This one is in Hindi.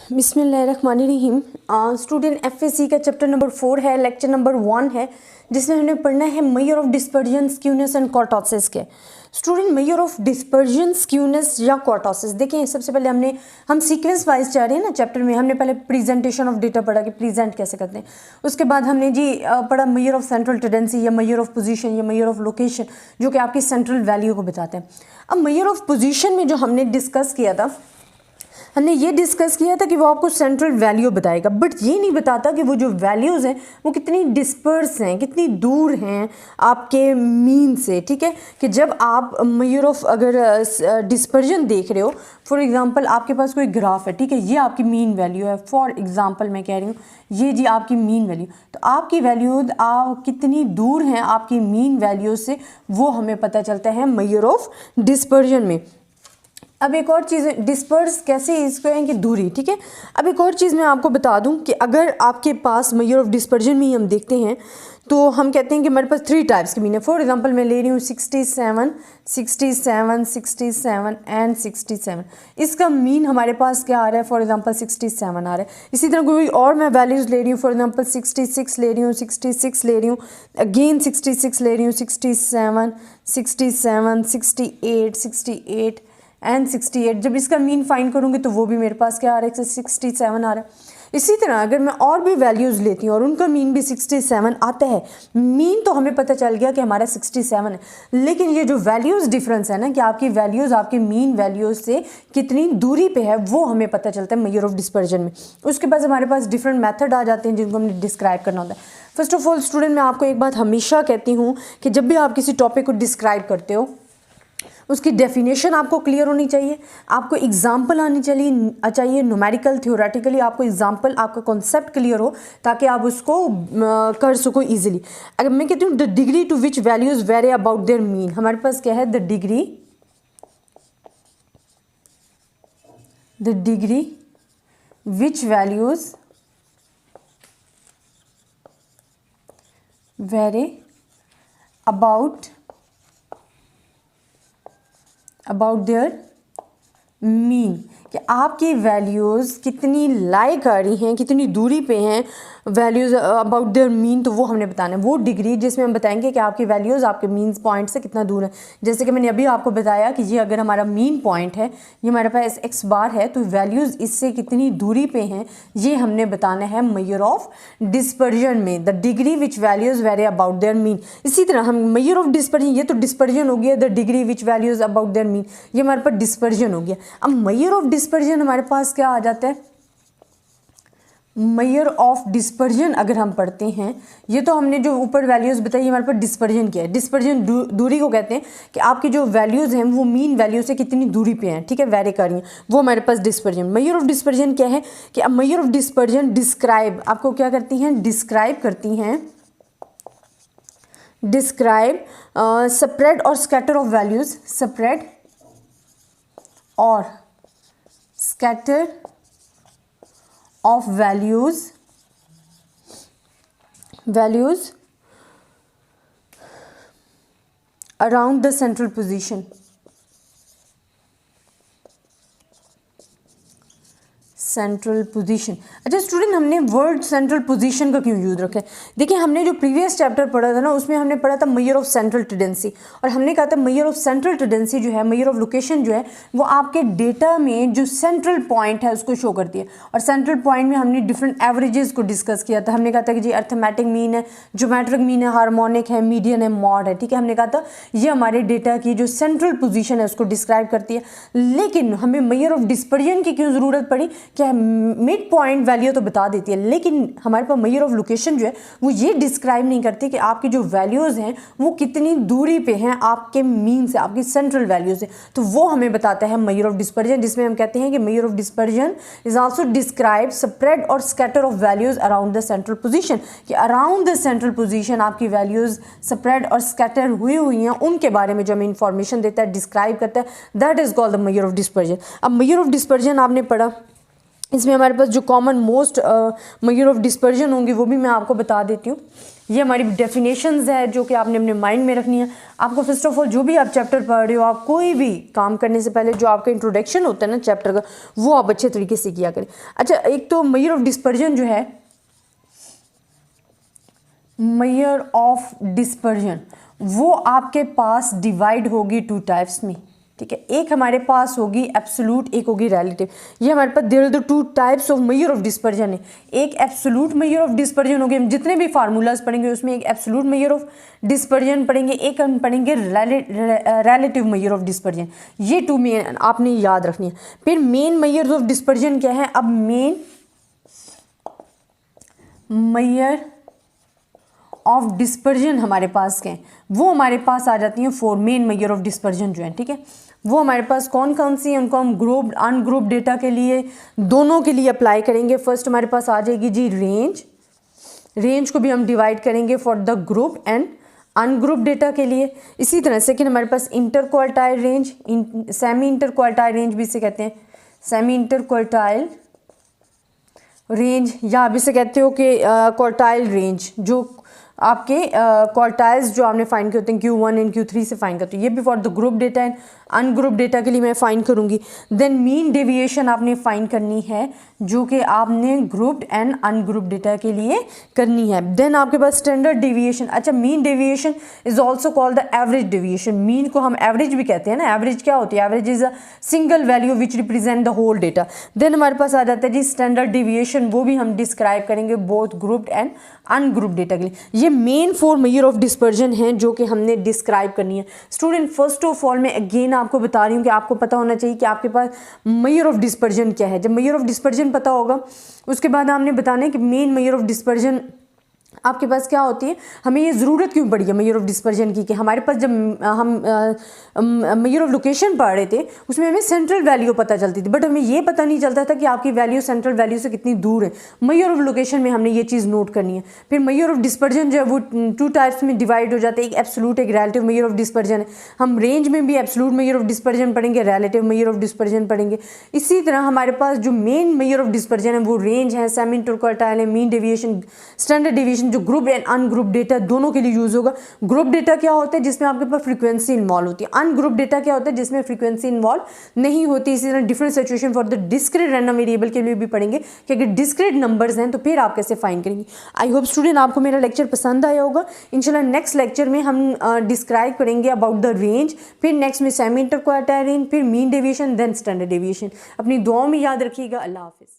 बिस्मिल्लाहिर्रहमानिर्रहीम। स्टूडेंट एफएससी का चैप्टर नंबर 4 है, लेक्चर नंबर 1 है, जिसमें हमने पढ़ना है measure of dispersion, skewness and kurtosis के। Student measure of dispersion, skewness या कर्टोसिस, देखिए सबसे पहले हम सीक्वेंस वाइज जा रहे हैं ना चैप्टर में। हमने पहले प्रेजेंटेशन ऑफ डेटा पढ़ा कि प्रेजेंट कैसे करते हैं। उसके बाद हमने जी पढ़ा मेजर ऑफ सेंट्रल टेंडेंसी या मेजर ऑफ पोजीशन या मेजर ऑफ लोकेशन, जो कि आपकी सेंट्रल वैल्यू को बताते हैं। अब मेजर ऑफ पोजीशन में जो हमने डिस्कस किया था, हमने ये डिस्कस किया था कि वो आपको सेंट्रल वैल्यू बताएगा, बट ये नहीं बताता कि वो जो वैल्यूज़ हैं वो कितनी डिस्पर्स हैं, कितनी दूर हैं आपके मीन से। ठीक है, कि जब आप मेजर ऑफ अगर डिस्पर्जन देख रहे हो, फॉर एग्जांपल आपके पास कोई ग्राफ है, ठीक है, ये आपकी मीन वैल्यू है, फॉर एग्जांपल मैं कह रही हूँ ये जी आपकी मीन वैल्यू, तो आपकी वैल्यूज कितनी दूर हैं आपकी मीन वैल्यू से, वो हमें पता चलता है मेजर ऑफ डिस्पर्जन में। अब एक और चीज़, डिस्पर्स कैसे इसको है कि दूरी, ठीक है। अब एक और चीज़ मैं आपको बता दूं कि अगर आपके पास मेजर ऑफ डिस्पर्जन में ही हम देखते हैं तो हम कहते हैं कि हमारे पास 3 टाइप्स के मीन है। फॉर एग्जांपल मैं ले रही हूँ 67, 67, 67 एंड 67। इसका मीन हमारे पास क्या आ रहा है, फॉर एग्जांपल 67 आ रहा है। इसी तरह कोई और मैं वैल्यूज़ ले रही हूँ, फॉर एग्जांपल 66 ले रही हूँ, 66 ले रही हूँ, अगेन 66 ले रही हूँ, 67, 67, 68, 68 एंड 68। जब इसका मीन फाइंड करूँगी तो वो भी मेरे पास क्या आ रहा है, 67 आ रहा है। इसी तरह अगर मैं और भी वैल्यूज़ लेती हूँ और उनका मीन भी 67 आता है, मीन तो हमें पता चल गया कि हमारा 67 है, लेकिन ये जो वैल्यूज़ डिफरेंस है ना, कि आपकी वैल्यूज़ आपके मीन वैल्यूज़ से कितनी दूरी पे है, वो हमें पता चलता है मेजर ऑफ डिस्पर्जन में। उसके बाद हमारे पास डिफरेंट मेथड आ जाते हैं जिनको हमने डिस्क्राइब करना होता है। फर्स्ट ऑफ ऑल स्टूडेंट, मैं आपको एक बात हमेशा कहती हूँ कि जब भी आप किसी टॉपिक को डिस्क्राइब करते हो, उसकी डेफिनेशन आपको क्लियर होनी चाहिए, आपको एग्जाम्पल आनी चाहिए, न्यूमेरिकल थ्योरेटिकली आपको एग्जाम्पल, आपका कॉन्सेप्ट क्लियर हो ताकि आप उसको कर सको इजीली। अगर मैं कहती हूँ the degree to which values vary about their mean, हमारे पास क्या है, the degree which values vary about their mean, कि आपकी वैल्यूज़ कितनी लाई कर रही हैं, कितनी दूरी पे हैं वैल्यूज़ अबाउट देयर मीन, तो वो हमने बताना है। वो डिग्री जिसमें हम बताएंगे कि आपकी वैल्यूज़ आपके मीन पॉइंट से कितना दूर है। जैसे कि मैंने अभी आपको बताया कि ये अगर हमारा मीन पॉइंट है, ये हमारे पास x बार है, तो वैल्यूज़ इससे कितनी दूरी पे हैं ये हमने बताना है मेजर ऑफ डिस्पर्जन में, the degree which values very about their mean. इसी तरह हम मेजर ऑफ डिस्पर्जन, ये तो डिस्पर्जन हो गया, the degree which values about their mean, ये हमारे पास डिस्पर्जन हो गया। अब मेजर ऑफ डिस्पर्जन हमारे पास क्या आ जाता है, मेजर ऑफ डिस्पर्जन अगर हम पढ़ते हैं, ये तो हमने जो ऊपर वैल्यूज़ बताई हमारे पास डिस्पर्जन क्या है। डिस्पर्जन दूरी को कहते हैं कि आपकी जो वैल्यूज़ हैं वो मीन वैल्यू से कितनी दूरी पे हैं, ठीक है, वेरी कर रही हैं, वो हमारे पास डिस्पर्जन। मेजर ऑफ डिस्पर्जन क्या है कि अब मेजर ऑफ डिस्पर्जन डिस्क्राइब आपको क्या करती हैं, डिस्क्राइब करती हैं, डिस्क्राइब स्प्रेड और स्कैटर ऑफ वैल्यूज़, स्प्रेड और scatter of values around the central position, central position. अच्छा स्टूडेंट, हमने वर्ड सेंट्रल पोजीशन का क्यों यूज़ रखा है? देखिए हमने जो प्रीवियस चैप्टर पढ़ा था ना, उसमें हमने पढ़ा था मेजर ऑफ सेंट्रल टेंडेंसी, और हमने कहा था मेजर ऑफ सेंट्रल टेंडेंसी जो है, मेजर ऑफ लोकेशन जो है, वो आपके डेटा में जो सेंट्रल पॉइंट है उसको शो करती है। और सेंट्रल पॉइंट में हमने डिफरेंट एवरेजेस को डिस्कस किया था। हमने कहा था कि जी अर्थमेटिक मीन है, ज्योमेट्रिक मीन है, हार्मोनिक है, मीडियन है, मॉड है, ठीक है। हमने कहा था ये हमारे डेटा की जो सेंट्रल पोजीशन है उसको डिस्क्राइब करती है। लेकिन हमें मेजर ऑफ डिस्पर्जन की क्यों ज़रूरत पड़ी, क्या मिड पॉइंट वैल्यू तो बता देती है, लेकिन हमारे पास मेजर ऑफ लोकेशन जो है वो ये डिस्क्राइब नहीं करती कि आपकी जो वैल्यूज़ हैं वो कितनी दूरी पे हैं आपके मीन से, आपकी सेंट्रल वैल्यू से, तो वो हमें बताता है मेजर ऑफ डिस्पर्जन, जिसमें हम कहते हैं कि measure of dispersion is also describe spread और scatter of values around the central position, कि अराउंड द सेंट्रल पोजीशन आपकी वैल्यूज़ स्प्रेड और स्कैटर हुई हैं, उनके बारे में जो हमें इंफॉर्मेशन देता है, डिस्क्राइब करता है, that is called the major of dispersion. अब मेजर ऑफ डिस्पर्जन आपने पढ़ा, इसमें हमारे पास जो common most major of dispersion होंगे वो भी मैं आपको बता देती हूँ। ये हमारी डेफिनेशंस है जो कि आपने अपने माइंड में रखनी है। आपको फर्स्ट ऑफ ऑल जो भी आप चैप्टर पढ़ रहे हो, आप कोई भी काम करने से पहले जो आपका इंट्रोडक्शन होता है ना चैप्टर का, वो आप अच्छे तरीके से किया करें। अच्छा, एक तो मेजर ऑफ डिस्पर्जन जो है, मेजर ऑफ डिस्पर्जन वो आपके पास डिवाइड होगी टू टाइप्स में, ठीक है। एक हमारे पास होगी एब्सोल्यूट, एक होगी रिलेटिव। ये हमारे पास there are the two types of measure of dispersion है। एक एब्सोल्यूट मेजर ऑफ डिस्पर्जन होगी, हम जितने भी फार्मूलाज पढ़ेंगे उसमें एक एब्सोल्यूट मेजर ऑफ डिस्पर्जन पढ़ेंगे, एक हम पढ़ेंगे रिलेटिव मेजर ऑफ डिस्पर्जन। ये टू मेन आपने याद रखनी है। फिर मेन मेजर ऑफ डिस्पर्जन क्या है? अब मेन मेजर ऑफ डिस्पर्जन हमारे पास क्या है, वो हमारे पास आ जाती हैं 4 मेन मेजर ऑफ डिस्पर्जन जो है, ठीक है। वो हमारे पास कौन कौन सी हैं, उनको हम ग्रुप अनग्रुप डेटा के लिए दोनों के लिए अप्लाई करेंगे। फर्स्ट हमारे पास आ जाएगी जी रेंज। रेंज को भी हम डिवाइड करेंगे for the group and ungroup data के लिए। इसी तरह सेकंड हमारे पास inter quartile range, semi inter quartile range भी इसे कहते हैं, सेमी इंटर क्वार्टाइल रेंज, या आप इसे कहते हो कि क्वार्टाइल रेंज, जो आपके क्वार्टाइल्स जो आपने फाइंड किए होते हैं Q1 एंड Q3 से फाइंड करते हो। ये भी for the group data and ungroup data के लिए मैं फाइंड करूंगी। देन मीन डेविएशन आपने फाइंड करनी है, जो कि आपने ग्रुप्ड एंड अनग्रुप डेटा के लिए करनी है। देन आपके पास स्टैंडर्ड डेविएशन। अच्छा, mean deviation is also called the average deviation. Mean को हम एवरेज भी कहते हैं ना। एवरेज क्या होती है? Average is a single value which represent the whole data. Then हमारे पास आ जाता है जी स्टैंडर्ड डेविएशन, वो भी हम डिस्क्राइब करेंगे both grouped and ungroup data के लिए। ये मेन 4 मेजर ऑफ डिस्पर्जन हैं जो कि हमने डिस्क्राइब करनी है। स्टूडेंट, फर्स्ट ऑफ ऑल मैं अगेन आपको बता रही हूँ कि आपको पता होना चाहिए कि आपके पास मेजर ऑफ डिस्पर्जन क्या है। जब मेजर ऑफ डिस्पर्जन पता होगा उसके बाद हमने बताना है कि मेन मेजर ऑफ डिस्पर्जन आपके पास क्या होती है। हमें ये ज़रूरत क्यों पड़ी है मेजर ऑफ डिस्पर्जन की, कि हमारे पास जब हम मेजर ऑफ लोकेशन पढ़ रहे थे उसमें हमें सेंट्रल वैल्यू पता चलती थी, बट हमें ये पता नहीं चलता था कि आपकी वैल्यू सेंट्रल वैल्यू से कितनी दूर है। मेजर ऑफ लोकेशन में हमने ये चीज़ नोट करनी है। फिर मेजर ऑफ डिस्पर्जन जो है वो 2 टाइप्स में डिवाइड हो जाते हैं, एक एब्सोल्यूट, एक रिलेटिव मेजर ऑफ डिस्पर्जन है। हम रेंज में भी एब्सोल्यूट मेजर ऑफ डिस्पर्जन पढ़ेंगे, रिलेटिव मेजर ऑफ डिस्पर्जन पढ़ेंगे। इसी तरह हमारे पास जो मेन मेजर ऑफ डिस्पर्जन है वो रेंज है, सेमी इंटरक्वार्टाइल है, मीन डेविएशन, स्टैंडर्ड डेविएशन, जो ग्रुप एंड अनग्रुप डेटा दोनों के लिए यूज होगा। ग्रुप डेटा क्या होता है? जिसमें आपके पास फ्रीक्वेंसी इन्वॉल्व होती है। अनग्रुप डेटा क्या होता है? जिसमें फ्रीक्वेंसी इन्वॉल्व नहीं होती। इसी तरह different situation for the discrete random variable के लिए भी पढ़ेंगे कि अगर डिस्क्रीट नंबर्स हैं तो फिर आप कैसे फाइंड करेंगे। आई होप स्टूडेंट आपको मेरा लेक्चर पसंद आया होगा। इंशाल्लाह नेक्स्ट लेक्चर में हम डिस्क्राइब करेंगे अबाउट द रेंज, फिर नेक्स्ट में सेमी इंटरक्वार्टाइल रेंज, फिर mean deviation, then standard deviation. अपनी दुआओं में याद रखिएगा। अल्लाह हाफिज़।